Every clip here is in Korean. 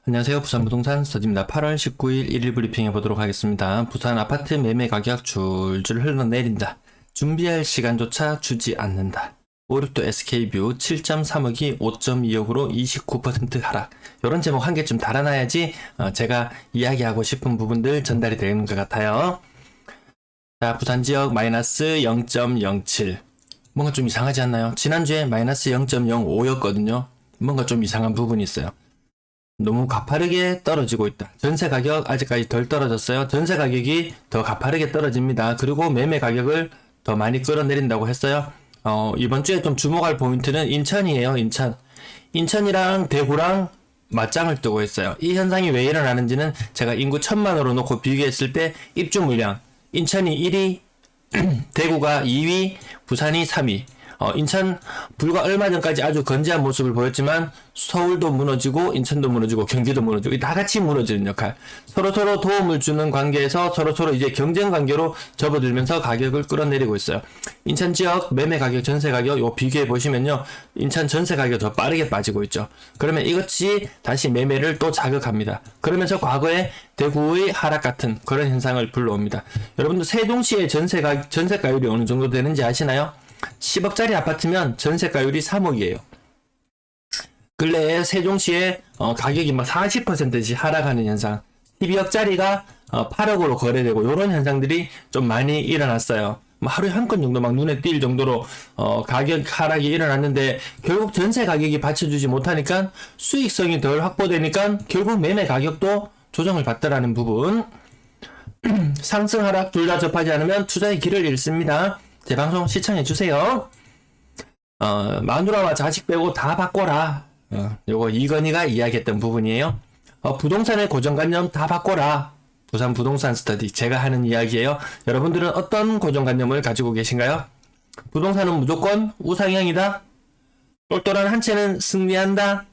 안녕하세요. 부산부동산 스터디입니다. 8월 19일 1일 브리핑해 보도록 하겠습니다. 부산 아파트 매매 가격 줄줄 흘러내린다. 준비할 시간조차 주지 않는다. 569 SK뷰 7.3억이 5.2억으로 29% 하락. 이런 제목 한 개쯤 달아놔야지 제가 이야기하고 싶은 부분들 전달이 되는 것 같아요. 자, 부산 지역 마이너스 0.07. 뭔가 좀 이상하지 않나요? 지난주에 마이너스 0.05였거든요. 뭔가 좀 이상한 부분이 있어요. 너무 가파르게 떨어지고 있다. 전세 가격 아직까지 덜 떨어졌어요. 전세 가격이 더 가파르게 떨어집니다. 그리고 매매 가격을 더 많이 끌어내린다고 했어요. 이번 주에 좀 주목할 포인트는 인천이에요. 인천이랑 대구랑 맞짱을 뜨고 있어요. 이 현상이 왜 일어나는지는 제가 인구 1000만으로 놓고 비교했을 때 입주 물량 인천이 1위, 대구가 2위, 부산이 3위. 인천 불과 얼마 전까지 아주 건재한 모습을 보였지만 서울도 무너지고 인천도 무너지고 경기도 무너지고 다 같이 무너지는 역할. 서로서로 도움을 주는 관계에서 서로서로 이제 경쟁 관계로 접어들면서 가격을 끌어내리고 있어요. 인천 지역 매매 가격, 전세 가격 요 비교해 보시면요. 인천 전세 가격이 더 빠르게 빠지고 있죠. 그러면 이것이 다시 매매를 또 자극합니다. 그러면서 과거에 대구의 하락 같은 그런 현상을 불러옵니다. 여러분들 세종시의 전세가율이 어느 정도 되는지 아시나요? 10억짜리 아파트면 전세가율이 3억이에요. 근래에 세종시에 가격이 막 40%씩 하락하는 현상, 12억짜리가 8억으로 거래되고 이런 현상들이 좀 많이 일어났어요. 하루에 한 건 정도 막 눈에 띌 정도로 가격 하락이 일어났는데 결국 전세 가격이 받쳐주지 못하니까 수익성이 덜 확보되니까 결국 매매 가격도 조정을 받더라는 부분. 상승 하락 둘 다 접하지 않으면 투자의 길을 잃습니다. 제 방송 시청해주세요. 마누라와 자식 빼고 다 바꿔라. 요거 이건희가 이야기했던 부분이에요. 부동산의 고정관념 다 바꿔라. 부산 부동산 스터디 제가 하는 이야기예요. 여러분들은 어떤 고정관념을 가지고 계신가요? 부동산은 무조건 우상향이다. 똘똘한 한 채는 승리한다.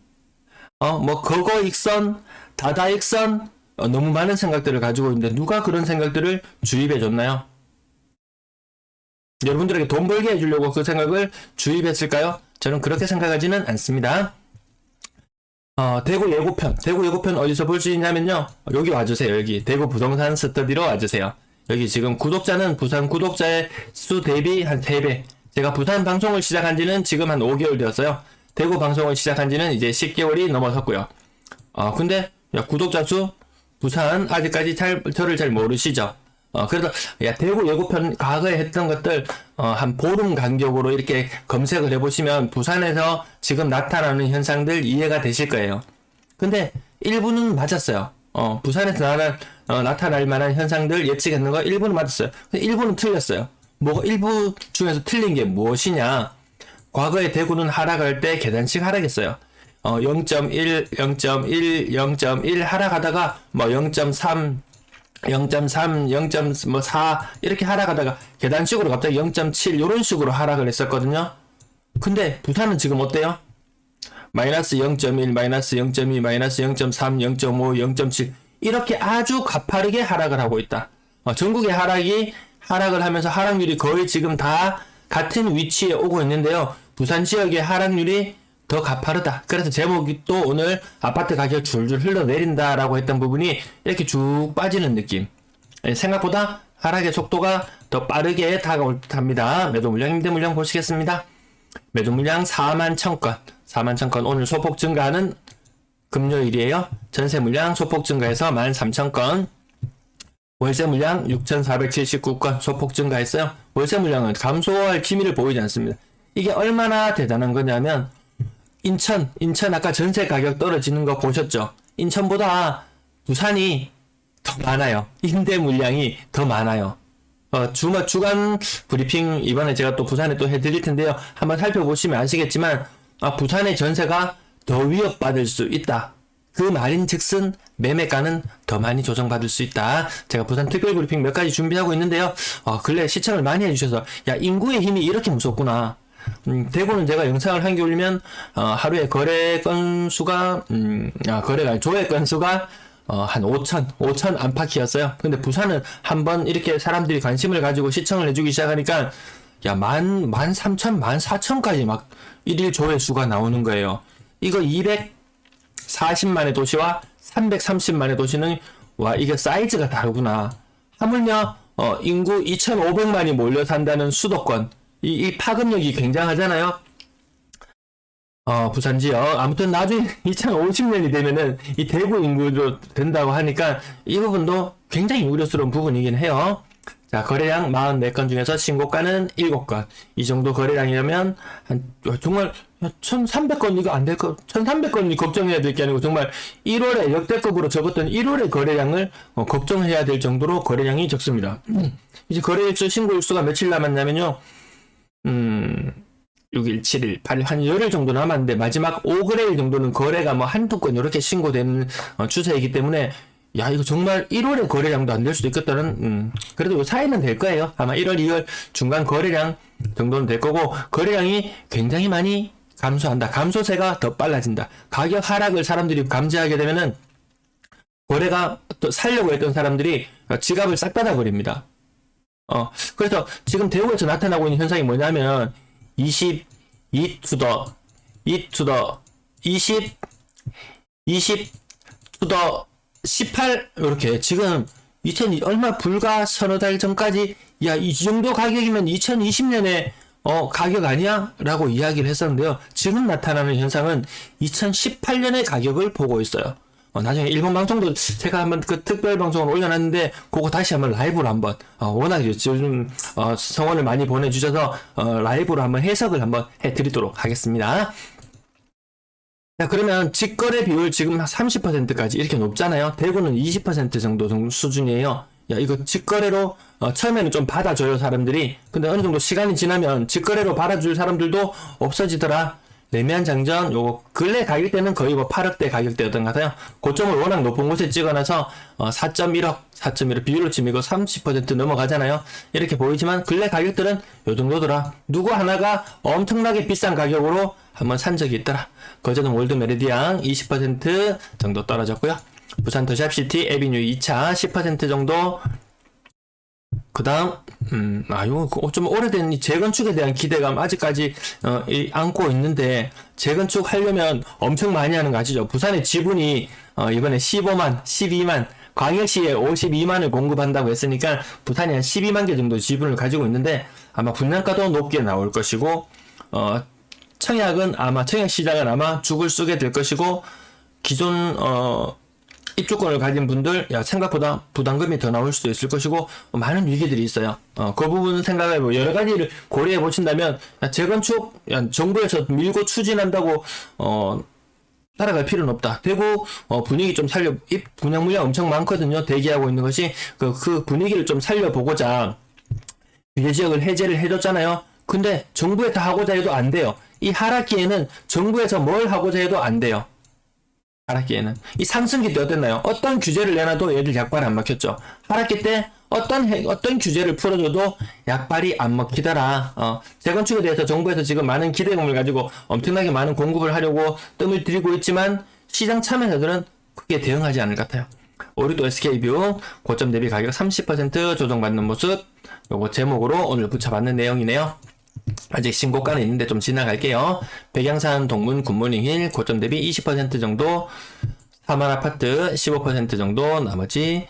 거거익선, 다다익선. 너무 많은 생각들을 가지고 있는데 누가 그런 생각들을 주입해줬나요? 여러분들에게 돈 벌게 해주려고 그 생각을 주입했을까요? 저는 그렇게 생각하지는 않습니다. 대구 예고편 어디서 볼 수 있냐면요. 여기 와주세요. 여기 대구 부동산 스터디로 와주세요. 여기 지금 구독자는 부산 구독자의 수 대비 한 3배. 제가 부산 방송을 시작한 지는 지금 한 5개월 되었어요. 대구 방송을 시작한 지는 이제 10개월이 넘어섰고요. 근데 구독자 수 부산 아직까지 저를 잘 모르시죠? 그래서 대구 예고편 과거에 했던 것들 한 보름 간격으로 이렇게 검색을 해보시면 부산에서 지금 나타나는 현상들 이해가 되실 거예요. 근데 일부는 맞았어요. 부산에서 나타날 만한 현상들 예측했는 거 일부는 맞았어요. 근데 일부는 틀렸어요. 일부 중에서 틀린 게 무엇이냐? 과거에 대구는 하락할 때 계단식 하락했어요. 0.1, 0.1, 0.1 하락하다가 0.3 0.4 이렇게 하락하다가 계단식으로 갑자기 0.7 이런 식으로 하락을 했었거든요. 근데 부산은 지금 어때요? 마이너스 0.1, 마이너스 0.2, 마이너스 0.3, 0.5, 0.7 이렇게 아주 가파르게 하락을 하고 있다. 전국의 하락을 하면서 하락률이 거의 지금 다 같은 위치에 오고 있는데요. 부산 지역의 하락률이 더 가파르다. 그래서 제목이 또 오늘 아파트 가격 줄줄 흘러내린다라고 했던 부분이 이렇게 쭉 빠지는 느낌. 생각보다 하락의 속도가 더 빠르게 다가올 듯합니다. 매도 물량, 임대 물량 보시겠습니다. 매도 물량 41,000건. 41,000건 오늘 소폭 증가하는 금요일이에요. 전세 물량 소폭 증가해서 13,000건. 월세 물량 6,479건 소폭 증가했어요. 월세 물량은 감소할 기미를 보이지 않습니다. 이게 얼마나 대단한 거냐면 인천 아까 전세 가격 떨어지는 거 보셨죠? 인천보다 부산이 더 많아요. 임대 물량이 더 많아요. 주간 브리핑 이번에 제가 또 부산에 또 해드릴 텐데요. 한번 살펴보시면 아시겠지만 부산의 전세가 더 위협받을 수 있다. 그 말인즉슨 매매가는 더 많이 조정받을 수 있다. 제가 부산 특별 브리핑 몇 가지 준비하고 있는데요. 근래 시청을 많이 해주셔서 인구의 힘이 이렇게 무섭구나. 대구는 제가 영상을 한 개 올리면 하루에 거래 건수가 조회 건수가 한 5천 안팎이었어요. 근데 부산은 한번 이렇게 사람들이 관심을 가지고 시청을 해주기 시작하니까 13,000, 14,000까지 막 일일 조회 수가 나오는 거예요. 이거 240만의 도시와 330만의 도시는 와 이게 사이즈가 다르구나. 하물며 인구 2,500만이 몰려 산다는 수도권 이 파급력이 굉장하잖아요. 부산 지역 아무튼 나중에 2050년이 되면은 이 대구 인구로 된다고 하니까 이 부분도 굉장히 우려스러운 부분이긴 해요. 자, 거래량 44건 중에서 신고가는 7건. 이 정도 거래량이라면, 정말, 1300건 이거 안 될 거, 1300건이 걱정해야 될 게 아니고, 정말 1월에 역대급으로 적었던 1월의 거래량을 걱정해야 될 정도로 거래량이 적습니다. 이제 거래일수, 신고일수가 며칠 남았냐면요, 6일, 7일, 8일, 한 열흘 정도 남았는데, 마지막 5거래일 정도는 거래가 뭐 한두 건 이렇게 신고되는 추세이기 때문에, 야, 이거 정말 1월에 거래량도 안 될 수도 있겠다는, 그래도 사이는 될 거예요. 아마 1월, 2월 중간 거래량 정도는 될 거고, 거래량이 굉장히 많이 감소한다. 감소세가 더 빨라진다. 가격 하락을 사람들이 감지하게 되면은, 거래가 또 살려고 했던 사람들이 지갑을 싹 닫아버립니다. 그래서 지금 대구에서 나타나고 있는 현상이 뭐냐면, 20 to the 18 이렇게 지금 얼마 불과 서너 달 전까지 야, 이 정도 가격이면 2020년에 가격 아니야? 라고 이야기를 했었는데요. 지금 나타나는 현상은 2018년의 가격을 보고 있어요. 나중에 일본 방송도 제가 한번 그 특별 방송을 올려놨는데 그거 다시 한번 라이브로 한번 워낙 요즘 성원을 많이 보내주셔서 라이브로 한번 해석을 한번 해드리도록 하겠습니다. 자, 그러면 직거래 비율 지금 30%까지 이렇게 높잖아요. 대구는 20% 정도 수준이에요. 야, 이거 직거래로 처음에는 좀 받아줘요, 사람들이. 근데 어느 정도 시간이 지나면 직거래로 받아줄 사람들도 없어지더라. 레미안 장전 요거 근래 가격대는 거의 뭐 8억대 가격대였던 것 같아요. 고점을 워낙 높은 곳에 찍어놔서 4.1억 비율로 치면 이거 30% 넘어가잖아요. 이렇게 보이지만 근래 가격들은 요 정도더라. 누구 하나가 엄청나게 비싼 가격으로 한번 산 적이 있더라. 거제도 월드 메리디안 20% 정도 떨어졌고요. 부산 더샵시티 에비뉴 2차 10% 정도. 그 다음, 요거 좀 오래된 이 재건축에 대한 기대감 아직까지, 안고 있는데, 재건축 하려면 엄청 많이 하는 거 아시죠? 부산의 지분이, 이번에 15만, 12만, 광역시에 52만을 공급한다고 했으니까, 부산이 한 12만 개 정도 지분을 가지고 있는데, 아마 분양가도 높게 나올 것이고, 청약시장은 아마 죽을 쏘게 될 것이고, 기존, 입주권을 가진 분들, 생각보다 부담금이 더 나올 수도 있을 것이고, 많은 위기들이 있어요. 그 부분 생각해보고, 여러 가지를 고려해 보신다면, 재건축, 정부에서 밀고 추진한다고, 따라갈 필요는 없다. 대구, 분위기 좀 분양 물량 엄청 많거든요. 대기하고 있는 것이, 그 분위기를 좀 살려보고자, 규제 지역을 해제를 해줬잖아요. 근데 정부에서 하고자 해도 안 돼요. 이 하락기에는 정부에서 뭘 하고자 해도 안 돼요. 하락기에는. 이 상승기 때 어땠나요? 어떤 규제를 내놔도 얘들 약발이 안 먹혔죠. 하락기 때 어떤 규제를 풀어줘도 약발이 안 먹히더라. 재건축에 대해서 정부에서 지금 많은 기대감을 가지고 엄청나게 많은 공급을 하려고 뜸을 들이고 있지만 시장 참여자들은 크게 대응하지 않을 것 같아요. 우리도 SK뷰 고점 대비 가격 30% 조정받는 모습, 요거 제목으로 오늘 붙여봤는 내용이네요. 아직 신고가는 있는데 좀 지나갈게요. 백양산 동문 굿모닝힐 고점 대비 20% 정도, 사만아파트 15% 정도, 나머지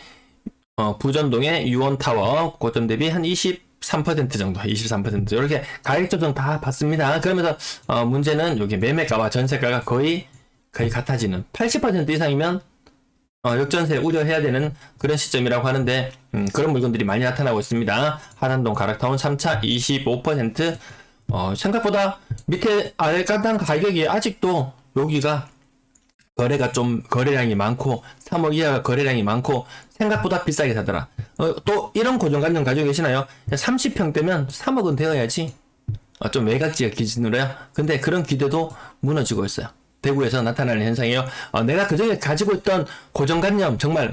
부전동의 유원타워 고점 대비 한 23% 정도, 23% 이렇게 가격 조정 다 받습니다. 그러면서 문제는 여기 매매가와 전세가가 거의 같아지는 80% 이상이면 역전세 우려해야 되는 그런 시점이라고 하는데 그런 물건들이 많이 나타나고 있습니다. 하남동 가락타운 3차 25%, 생각보다 밑에 아래가당 가격이 아직도 여기가 거래량이 많고 3억 이하가 거래량이 많고 생각보다 비싸게 사더라. 또 이런 고정관념 가지고 계시나요? 30평대면 3억은 되어야지. 좀 외곽지역 기준으로요. 근데 그런 기대도 무너지고 있어요. 대구에서 나타나는 현상이에요. 내가 그전에 가지고 있던 고정관념 정말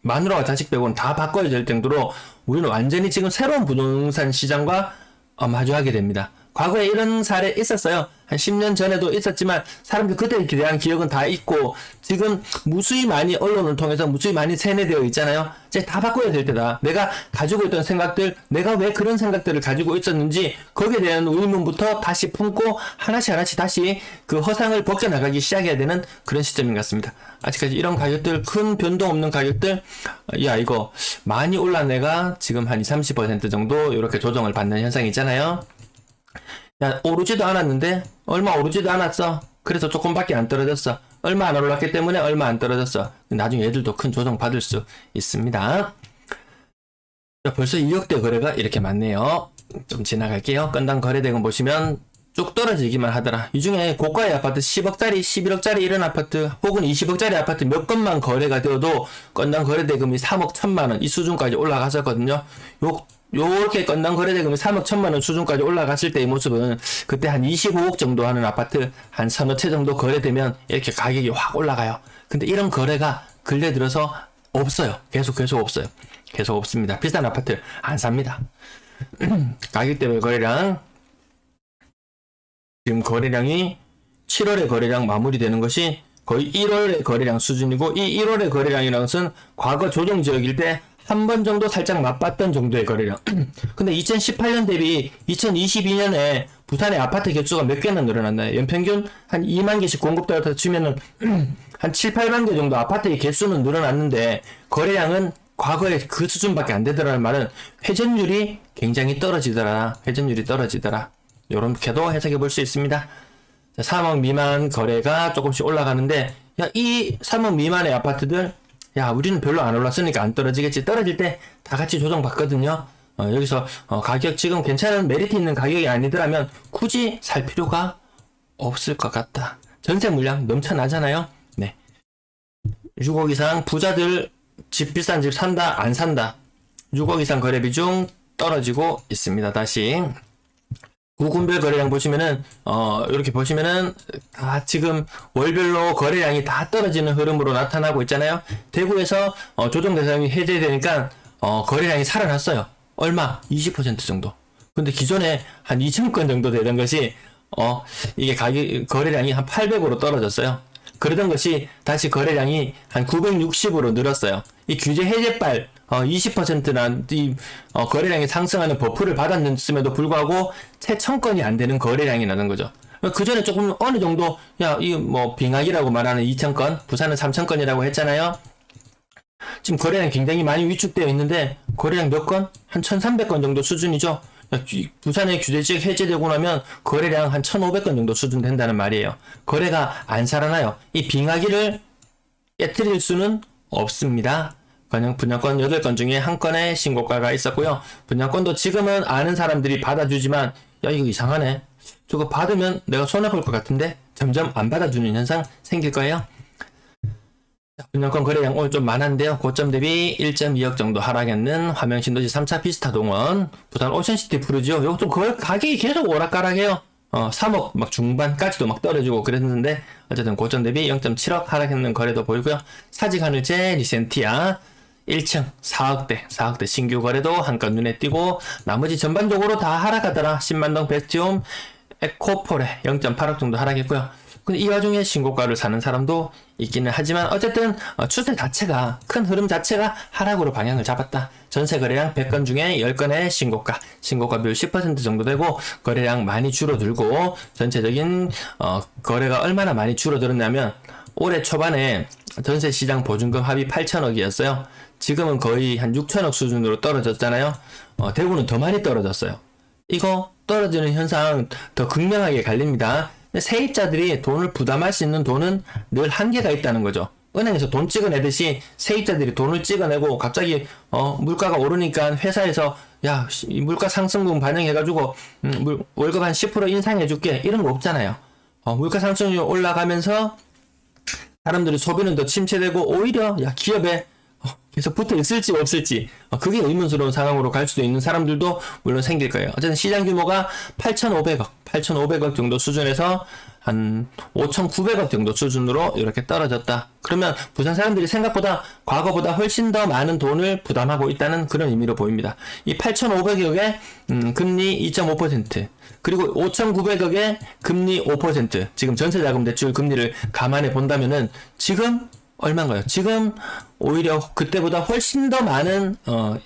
마누라와 자식 빼고는 다 바꿔야 될 정도로 우리는 완전히 지금 새로운 부동산 시장과 마주하게 됩니다. 과거에 이런 사례 있었어요. 한 10년 전에도 있었지만 사람들 그때에 대한 기억은 다 있고 지금 무수히 많이 언론을 통해서 무수히 많이 세뇌되어 있잖아요. 이제 다 바꿔야 될 때다. 내가 가지고 있던 생각들, 내가 왜 그런 생각들을 가지고 있었는지 거기에 대한 의문부터 다시 품고 하나씩 하나씩 다시 그 허상을 벗겨나가기 시작해야 되는 그런 시점인 것 같습니다. 아직까지 이런 가격들, 큰 변동 없는 가격들, 야 이거 많이 올란 애가 지금 한 20, 30% 정도 이렇게 조정을 받는 현상이 있잖아요. 야 오르지도 않았는데 얼마 오르지도 않았어. 그래서 조금밖에 안 떨어졌어. 얼마 안 올랐기 때문에 얼마 안 떨어졌어. 나중에 얘들도 큰 조정 받을 수 있습니다. 자, 벌써 2억대 거래가 이렇게 많네요. 좀 지나갈게요. 건당 거래대금 보시면 쭉 떨어지기만 하더라. 이 중에 고가의 아파트 10억짜리, 11억짜리 이런 아파트 혹은 20억짜리 아파트 몇 건만 거래가 되어도 건당 거래대금이 3억 1천만원 이 수준까지 올라갔었거든요. 요렇게 건당 거래대금이 3억 1천만원 수준까지 올라갔을 때의 모습은 그때 한 25억 정도 하는 아파트 한 서너 채 정도 거래되면 이렇게 가격이 확 올라가요. 근데 이런 거래가 근래 들어서 없어요. 계속 없어요. 계속 없습니다. 비싼 아파트 안 삽니다. 가격대별 거래량 지금 거래량이 7월에 거래량 마무리되는 것이 거의 1월의 거래량 수준이고 이 1월의 거래량이라는 것은 과거 조정 지역일 때 한 번 정도 살짝 맛봤던 정도의 거래량. 근데 2018년 대비 2022년에 부산의 아파트 개수가 몇 개나 늘어났나요? 연평균 한 2만 개씩 공급되었다 치면은 한 7, 8만 개 정도 아파트의 개수는 늘어났는데 거래량은 과거에 그 수준밖에 안 되더라는 말은 회전율이 굉장히 떨어지더라. 회전율이 떨어지더라. 요렇게도 해석해 볼 수 있습니다. 3억 미만 거래가 조금씩 올라가는데 야, 이 3억 미만의 아파트들 야 우리는 별로 안 올랐으니까 안 떨어지겠지. 떨어질 때 다 같이 조정받거든요. 여기서 가격 지금 괜찮은 메리트 있는 가격이 아니더라면 굳이 살 필요가 없을 것 같다. 전세 물량 넘쳐나잖아요. 네. 6억 이상 부자들 집 비싼 집 산다 안 산다. 6억 이상 거래 비중 떨어지고 있습니다. 다시 구군별 거래량 보시면은 이렇게 보시면은 다 지금 월별로 거래량이 다 떨어지는 흐름으로 나타나고 있잖아요. 대구에서 조정 대상이 해제되니까 거래량이 살아났어요. 얼마? 20% 정도. 근데 기존에 한 2,000건 정도 되던 것이 이게 거래량이 한 800으로 떨어졌어요. 그러던 것이 다시 거래량이 한 960으로 늘었어요. 이 규제 해제발 20%나 이 거래량이 상승하는 버프를 받았음에도 불구하고 채 1000건이 안 되는 거래량이 나는 거죠. 그 전에 조금 어느 정도 이 뭐 빙하기라고 말하는 2000건, 부산은 3000건이라고 했잖아요. 지금 거래량 굉장히 많이 위축되어 있는데 거래량 몇 건? 한 1300건 정도 수준이죠. 부산의 규제지역 해제되고 나면 거래량 한 1500건 정도 수준 된다는 말이에요. 거래가 안 살아나요. 이 빙하기를 깨트릴 수는 없습니다. 그냥 분양권 8건 중에 한 건의 신고가가 있었고요. 분양권도 지금은 아는 사람들이 받아주지만 야 이거 이상하네. 저거 받으면 내가 손해볼 것 같은데 점점 안 받아주는 현상 생길 거예요. 분양권 거래량 오늘 좀 많은데요. 고점 대비 1.2억 정도 하락했는 화명신도시 3차 피스타 동원, 부산 오션시티 푸르지오. 요거 좀 가격이 계속 오락가락해요. 3억 막 중반까지도 막 떨어지고 그랬는데 어쨌든 고점 대비 0.7억 하락했는 거래도 보이고요. 사직하늘재 리센티아 1층 4억대 신규 거래도 한 건 눈에 띄고 나머지 전반적으로 다 하락하더라. 10만동 베스티움 에코폴에 0.8억 정도 하락했고요. 근데 이 와중에 신고가를 사는 사람도 있기는 하지만 어쨌든 추세 자체가 큰 흐름 자체가 하락으로 방향을 잡았다. 전세 거래량 100건 중에 10건의 신고가 비율 10% 정도 되고 거래량 많이 줄어들고 전체적인 거래가 얼마나 많이 줄어들었냐면 올해 초반에 전세 시장 보증금 합의 8천억이었어요. 지금은 거의 한 6천억 수준으로 떨어졌잖아요. 대구는 더 많이 떨어졌어요. 이거 떨어지는 현상 더 극명하게 갈립니다. 세입자들이 돈을 부담할 수 있는 돈은 늘 한계가 있다는 거죠. 은행에서 돈 찍어내듯이 세입자들이 돈을 찍어내고 갑자기 물가가 오르니까 회사에서 야 물가 상승분 반영해가지고 월급 한 10% 인상해줄게 이런 거 없잖아요. 물가 상승률 올라가면서 사람들이 소비는 더 침체되고 오히려 야 기업에 계속 붙어 있을지 없을지 그게 의문스러운 상황으로 갈 수도 있는 사람들도 물론 생길 거예요. 어쨌든 시장 규모가 8,500억 정도 수준에서 한 5,900억 정도 수준으로 이렇게 떨어졌다. 그러면 부산 사람들이 생각보다 과거보다 훨씬 더 많은 돈을 부담하고 있다는 그런 의미로 보입니다. 이 8,500억에 금리 2.5%, 그리고 5,900억의 금리 5%, 지금 전세자금 대출 금리를 감안해 본다면은 지금 얼마인가요? 지금 오히려 그때보다 훨씬 더 많은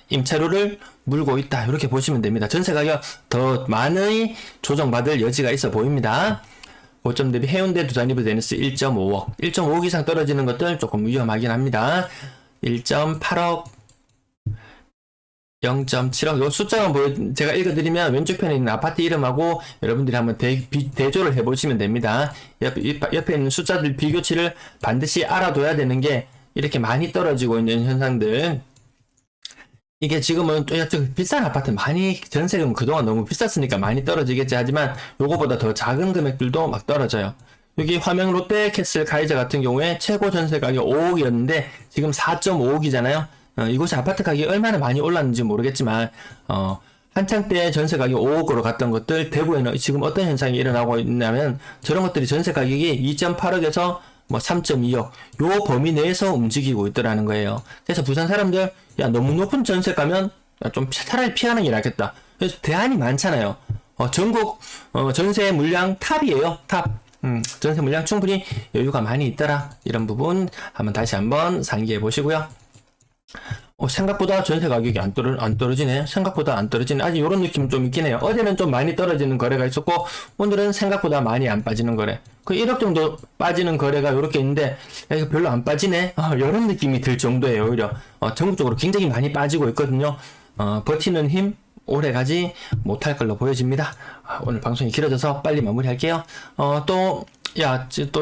임차료를 물고 있다. 이렇게 보시면 됩니다. 전세 가격 더 많이 조정받을 여지가 있어 보입니다. 고점 대비 해운대 두산리브 제네시스 1.5억, 1.5억 이상 떨어지는 것들 조금 위험하긴 합니다. 1.8억, 0.7억. 요 숫자만 제가 읽어드리면 왼쪽 편에 있는 아파트 이름하고 여러분들이 한번 대조를 해보시면 됩니다. 옆에 있는 숫자들 비교치를 반드시 알아둬야 되는 게 이렇게 많이 떨어지고 있는 현상들. 이게 지금은 또 비싼 아파트 많이 전세금 그동안 너무 비쌌으니까 많이 떨어지겠지 하지만 요거보다 더 작은 금액들도 막 떨어져요. 여기 화명 롯데캐슬 가이저 같은 경우에 최고 전세 가격 5억이었는데 지금 4.5억이잖아요. 이곳이 아파트 가격이 얼마나 많이 올랐는지 모르겠지만 한창 때 전세 가격이 5억으로 갔던 것들 대구에는 지금 어떤 현상이 일어나고 있냐면 저런 것들이 전세 가격이 2.8억에서 뭐 3.2억 요 범위 내에서 움직이고 있더라는 거예요. 그래서 부산 사람들 야 너무 높은 전세 가면 좀 차라리 피하는 게 낫겠다. 그래서 대안이 많잖아요. 전국 전세 물량 탑이에요. 탑. 전세 물량 충분히 여유가 많이 있더라. 이런 부분 다시 한번 상기해 보시고요. 생각보다 전세 가격이 안 떨어지네. 생각보다 안 떨어지네. 아직 이런 느낌 좀 있긴 해요. 어제는 좀 많이 떨어지는 거래가 있었고, 오늘은 생각보다 많이 안 빠지는 거래. 그 1억 정도 빠지는 거래가 이렇게 있는데, 야, 이거 별로 안 빠지네? 이런 느낌이 들 정도예요, 오히려. 전국적으로 굉장히 많이 빠지고 있거든요. 버티는 힘, 오래 가지 못할 걸로 보여집니다. 오늘 방송이 길어져서 빨리 마무리할게요. 또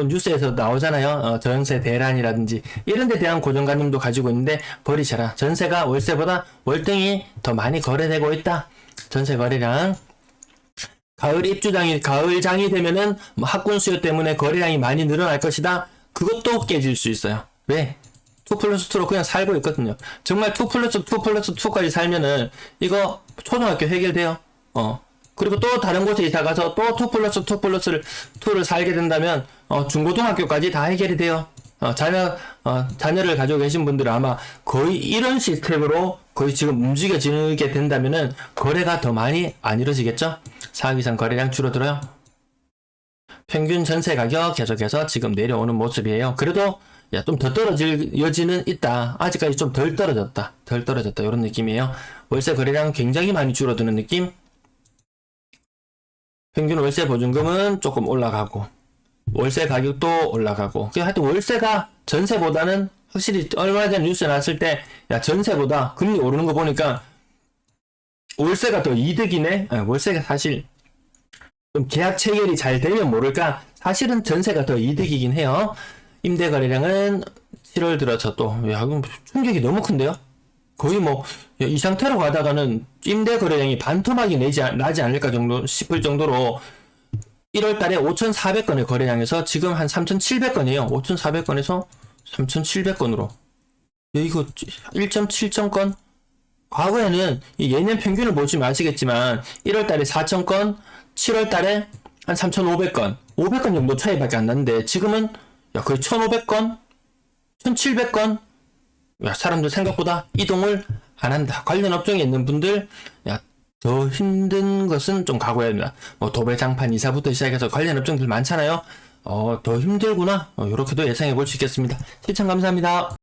뉴스에서 나오잖아요. 전세 대란이라든지 이런 데 대한 고정관념도 가지고 있는데 버리셔라. 전세가 월세보다 월등히 더 많이 거래되고 있다. 전세 거래량. 가을장이 되면은 학군 수요 때문에 거래량이 많이 늘어날 것이다. 그것도 깨질 수 있어요. 왜? 2+2로 그냥 살고 있거든요. 정말 2+2+2까지 살면은 이거 초등학교 해결돼요. 그리고 또 다른 곳에 이사 가서 또 2+2+2를 살게 된다면 중고등학교까지 다 해결이 돼요. 자녀를 가지고 계신 분들은 아마 거의 이런 시스템으로 거의 지금 움직여지게 된다면은 거래가 더 많이 안 이루어지겠죠? 4억 이상 거래량 줄어들어요. 평균 전세 가격 계속해서 지금 내려오는 모습이에요. 그래도 좀 더 떨어질 여지는 있다. 아직까지 좀 덜 떨어졌다. 이런 느낌이에요. 월세 거래량 굉장히 많이 줄어드는 느낌. 평균 월세 보증금은 조금 올라가고 월세 가격도 올라가고 하여튼 월세가 전세보다는 확실히 얼마 전에 뉴스에 나왔을 때 전세보다 금리 오르는 거 보니까 월세가 더 이득이네. 월세가 사실 좀 계약 체결이 잘 되면 모를까 사실은 전세가 더 이득이긴 해요. 임대 거래량은 7월 들어서 또 충격이 너무 큰데요. 거의 이 상태로 가다가는 임대 거래량이 반토막이 나지 않을까 정도 싶을 정도로 1월 달에 5,400건의 거래량에서 지금 한 3,700건이에요. 5,400건에서 3,700건으로. 이거 1.7천 건? 과거에는 예년 평균을 보시면 아시겠지만 1월 달에 4,000건, 7월 달에 한 3,500건, 500건 정도 차이밖에 안 나는데 지금은 거의 1,500건, 1,700건. 사람들 생각보다 이동을 안 한다. 관련 업종에 있는 분들, 더 힘든 것은 좀 각오해야 됩니다. 도배장판 이사부터 시작해서 관련 업종들 많잖아요. 더 힘들구나. 이렇게도 예상해 볼 수 있겠습니다. 시청 감사합니다.